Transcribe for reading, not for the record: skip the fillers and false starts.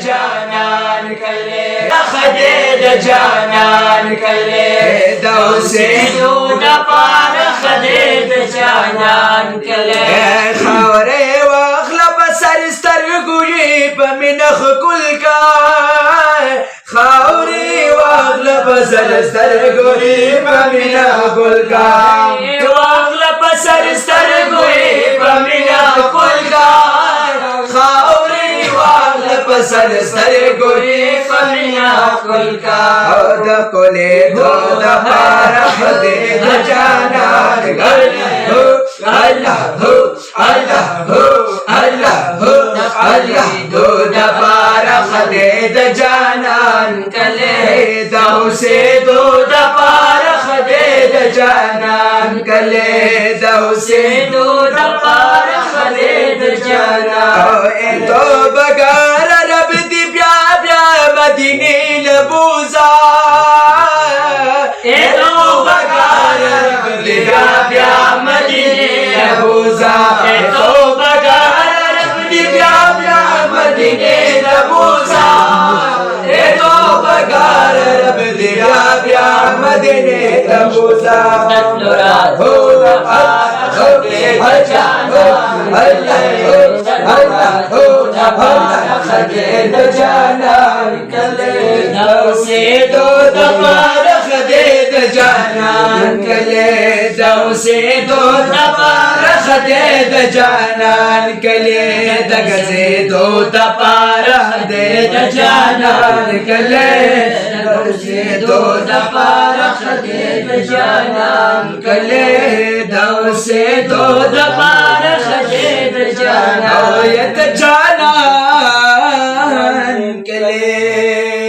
جانان کله خدید جانان کله دوسیدو دپار خدید جانان کله خاوره واخله په سر سترګوي په مینه ښکل کا خاورې واخله په سر سترګوي په مینه ښکل کا واخله په سر سترګوي په مینه ښکل کا خاورې واخله په سر سترګوي په مینه ښکل کا او د ښکلې د پاره خدای د جانان کله الله هو الله هو الله هو الله دو د پاره خدای د جانان کله دوسه دو د پاره خدای د جانان کله دوسه دو د پاره خدای د جانان او تو بګار رب دی بیا بیا مدینه لبوزا تو بګار رب دی بیا بیا مدینه لبوزا تو بګار رب دی بیا بیا مدینه لبوزا تو بګار رب دی بیا بیا مدینه لبوزا نورات هو د پاره خدای د جانان الله هو د پاره خدای د جانان کله دوسه دو د پاره خدای د جانان کله دوسه دو د پاره خدای د جانان کله دغه دو د پاره خدای د جانان کله دوسه دو د پاره خدای د جانان کله دوسه دو د پاره خدای د جانان او یت جانان کله